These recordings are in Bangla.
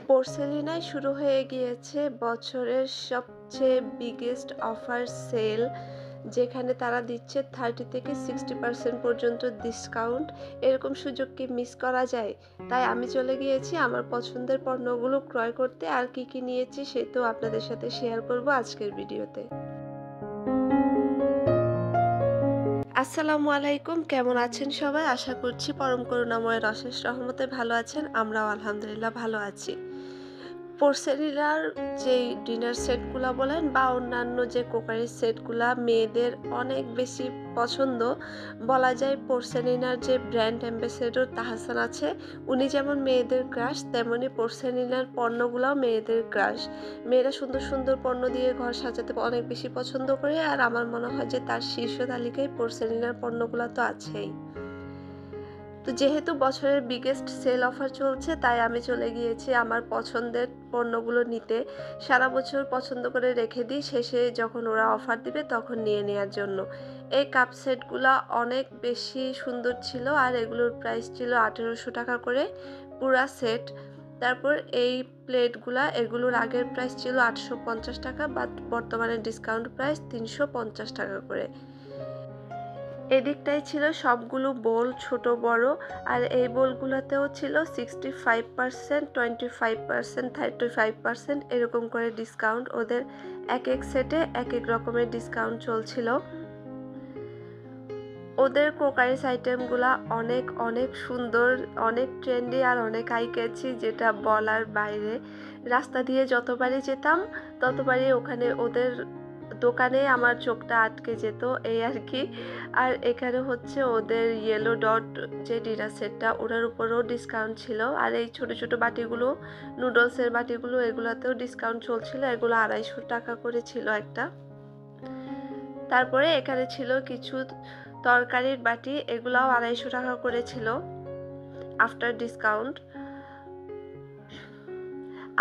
পোর্সেলিনায় শুরু হয়ে গিয়েছে বছরের সবচেয়ে বিগেস্ট অফার সেল, যেখানে তারা দিচ্ছে 30 থেকে 60% পর্যন্ত ডিসকাউন্ট। এরকম সুযোগ কি মিস করা যায়? তাই আমি চলে গিয়েছি আমার পছন্দের পণ্যগুলো ক্রয় করতে। আর কি কি নিয়েছি সে তো আপনাদের সাথে শেয়ার করব আজকের ভিডিওতে। আসসালামু আলাইকুম, কেমন আছেন সবাই? আশা করছি পরম করুণাময়ের অশেষ রহমতে ভালো আছেন। আমরাও আলহামদুলিল্লাহ ভালো আছি। পোর্সেলিনার যেই ডিনার সেটগুলা বলেন বা অন্যান্য যে কোকারি সেটগুলা মেয়েদের অনেক বেশি পছন্দ। বলা যায় পোর্সেলিনার যে ব্র্যান্ড অ্যাম্বাসেডর তাহসান আছে, উনি যেমন মেয়েদের ক্রাশ, তেমনি পোর্সেলিনার পণ্যগুলাও মেয়েদের ক্রাশ। মেয়েরা সুন্দর সুন্দর পণ্য দিয়ে ঘর সাজাতে অনেক বেশি পছন্দ করে, আর আমার মনে হয় যে তার শীর্ষ তালিকায় পোর্সেলিনার পণ্যগুলো তো আছেই। তো যেহেতু বছরের বিগেস্ট সেল অফার চলছে, তাই আমি চলে গিয়েছি আমার পছন্দের পণ্যগুলো নিতে। সারা বছর পছন্দ করে রেখে দিই, শেষে যখন ওরা অফার দিবে তখন নিয়ে নেওয়ার জন্য। এই কাপ সেটগুলো অনেক বেশি সুন্দর ছিল, আর এগুলোর প্রাইস ছিল 1800 টাকা করে পুরা সেট। তারপর এই প্লেটগুলা, এগুলোর আগের প্রাইস ছিল 850 টাকা, বাট বর্তমানে ডিসকাউন্ট প্রাইস 350 টাকা করে। এদিকটাই ছিল সবগুলো বোল, ছোট বড়। আর এই বোলগুলোতেও ছিল 65%, 25%, 35% এরকম করে ডিসকাউন্ট। ওদের এক এক সেটে এক এক রকমের ডিসকাউন্ট চলছিল। ওদের ক্রোকারিস আইটেমগুলা অনেক অনেক সুন্দর, অনেক ট্রেন্ডি আর অনেক আই ক্যাচি, যেটা বলার বাইরে। রাস্তা দিয়ে যতবারই যেতাম ততবারই ওখানে ওদের দোকানে আমার চোখটা আটকে যেত, এই আর কি। আর এখানে হচ্ছে ওদের ইয়েলো ডট যে ডিনার সেটটা, ওটার উপরেও ডিসকাউন্ট ছিল। আর এই ছোট ছোট বাটিগুলো, নুডলসের বাটিগুলো, এগুলাতেও ডিসকাউন্ট চলছিল। এগুলো 250 টাকা করে ছিল একটা। তারপরে এখানে ছিল কিছু তরকারির বাটি, এগুলাও 250 টাকা করে ছিল আফটার ডিসকাউন্ট।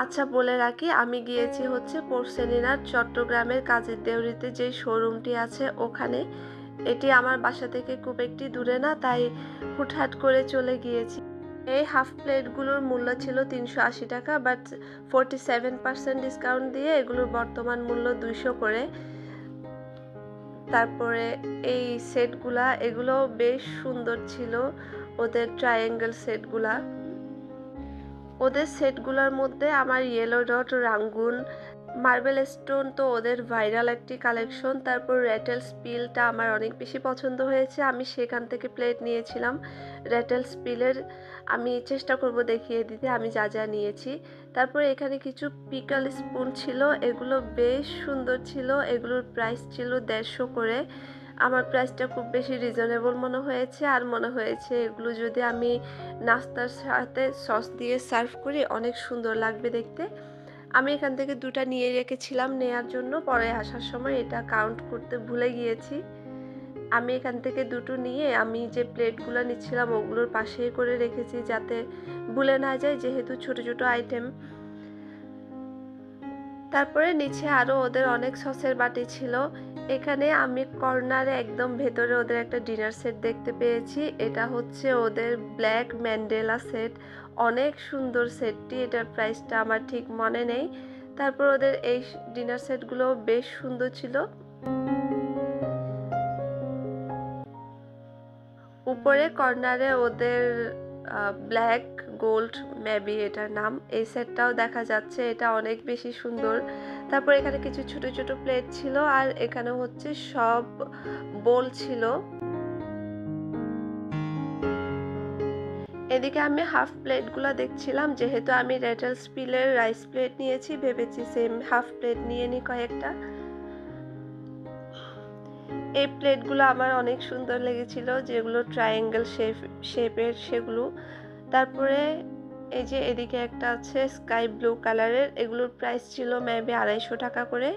আচ্ছা, বলে রাখি, আমি গিয়েছি হচ্ছে পোর্সেলিনার চট্টগ্রামের কাজের দেউরিতে যে শোরুমটি আছে ওখানে। এটি আমার বাসা থেকে খুব একটি দূরে না, তাই হুটহাট করে চলে গিয়েছি। এই হাফ প্লেটগুলোর মূল্য ছিল 380 টাকা, বাট 47% ডিসকাউন্ট দিয়ে এগুলোর বর্তমান মূল্য 200 করে। তারপরে এই সেটগুলা, এগুলো বেশ সুন্দর ছিল, ওদের ট্রায়াঙ্গেল সেটগুলা। ওদের সেটগুলোর মধ্যে আমার ইয়েলো ডট, রাঙ্গুন, মার্বেল স্টোন তো ওদের ভাইরাল একটি কালেকশন। তারপর র্যাটেল স্পিলটা আমার অনেক বেশি পছন্দ হয়েছে, আমি সেখান থেকে প্লেট নিয়েছিলাম র্যাটেল স্পিলের। আমি চেষ্টা করব দেখিয়ে দিতে আমি যা যা নিয়েছি। তারপর এখানে কিছু পিকল স্পুন ছিল, এগুলো বেশ সুন্দর ছিল। এগুলোর প্রাইস ছিল 150 করে। আমার প্রাইসটা খুব বেশি রিজনেবল মনে হয়েছে, আর মনে হয়েছে এগুলো যদি আমি নাস্তার সাথে সস দিয়ে সার্ভ করি অনেক সুন্দর লাগবে দেখতে। আমি এখান থেকে দুটা নিয়ে রেখেছিলাম নেয়ার জন্য, পরে আসার সময় এটা কাউন্ট করতে ভুলে গিয়েছি। আমি এখান থেকে দুটো নিয়ে আমি যে প্লেটগুলো নিচ্ছিলাম ওগুলোর পাশেই করে রেখেছি, যাতে ভুলে না যায়, যেহেতু ছোট ছোট আইটেম। তারপরে নিচে আরও ওদের অনেক সসের বাটি ছিল। এখানে আমি কর্নারে একদম ভেতরে ওদের একটা ডিনার সেট দেখতে পেয়েছি। এটা হচ্ছে ওদের ব্ল্যাক ম্যান্ডেলা সেট, অনেক সুন্দর সেটটি। এটার প্রাইসটা আমার ঠিক মনে নেই। তারপর ওদের এই ডিনার সেটগুলো বেশ সুন্দর ছিল। উপরে কর্নারে ওদের ব্ল্যাক গোল্ড মেবি এটার নাম, এই সেটটাও দেখা যাচ্ছে, এটা অনেক বেশি সুন্দর। তারপর এখানে কিছু ছোট ছোট প্লেট ছিল, আর এখানে হচ্ছে সব বোল ছিল। এদিকে আমি হাফ প্লেটগুলো দেখছিলাম, যেহেতু আমি রেটেল স্পিলের রাইস প্লেট নিয়েছি, ভেবেছি সেম হাফ প্লেট নিয়ে নিই কয়েকটা। এই প্লেটগুলো আমার অনেক সুন্দর লেগেছিল, যেগুলো ট্রায়াঙ্গেল শেপের সেগুলো। তারপরে এই যে এদিকে একটা আছে স্কাই ব্লু কালারের, এগুলোর প্রাইস ছিল মেবি 250 টাকা করে।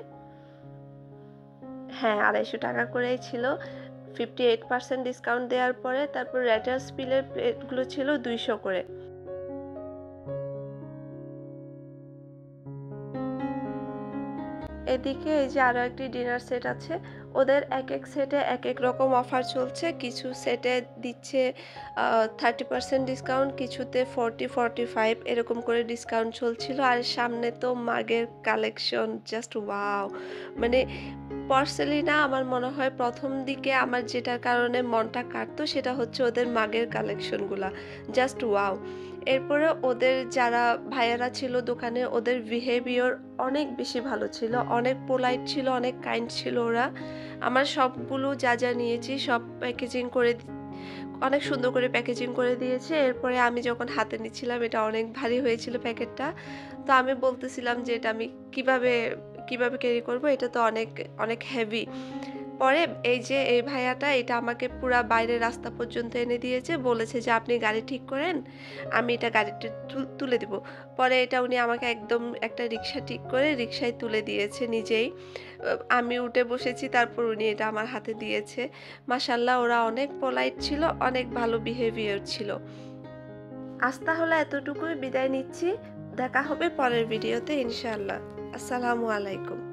হ্যাঁ, 250 টাকা করেই ছিল 58% ডিসকাউন্ট দেওয়ার পরে। তারপর রেটাল স্পিলের প্লেটগুলো ছিল 200 করে। এদিকে এই যে আরও একটি ডিনার সেট আছে, ওদের একেক সেটে একেক রকম অফার চলছে। কিছু সেটে দিচ্ছে 30% ডিসকাউন্ট, কিছুতে 40-45 এরকম করে ডিসকাউন্ট চলছিল। আর সামনে তো মাগের কালেকশন জাস্ট ওয়াও! মানে পর্সেলিনা আমার মনে হয় ১ম দিকে আমার যেটার কারণে মনটা কাড়তো সেটা হচ্ছে ওদের মাগের কালেকশনগুলা। Just wow! এরপরে ওদের যারা ভাইয়ারা ছিল দোকানে ওদের বিহেভিয়ার অনেক বেশি ভালো ছিল। অনেক পোলাইট ছিল, অনেক কাইন্ড ছিল ওরা। আমার সবগুলো যা নিয়েছি সব প্যাকেজিং করে অনেক সুন্দর করে প্যাকেজিং করে দিয়েছে। এরপরে আমি যখন হাতে নিচ্ছিলাম এটা অনেক ভারী হয়েছিল প্যাকেটটা। তো আমি বলতেছিলাম যে এটা আমি কিভাবে ক্যারি করব? এটা তো অনেক হেভি। পরে এই যে এই ভাইয়াটা এটা আমাকে পুরা বাইরের রাস্তা পর্যন্ত এনে দিয়েছে। বলেছে যে, "আপনি গাড়ি ঠিক করেন, আমি এটা গাড়িতে তুলে দিব।" পরে এটা উনি আমাকে একদম একটা রিক্সা ঠিক করে রিক্সায় তুলে দিয়েছে নিজেই। আমি উঠে বসেছি তারপর উনি এটা আমার হাতে দিয়েছে। মাশাআল্লাহ ওরা অনেক পোলাইট ছিল, অনেক ভালো বিহেভিয়ার ছিল। আজ তাহলে এতটুকুই বিদায় নিচ্ছি। দেখা হবে পরের ভিডিওতে ইনশাআল্লাহ। আসসালামু আলাইকুম।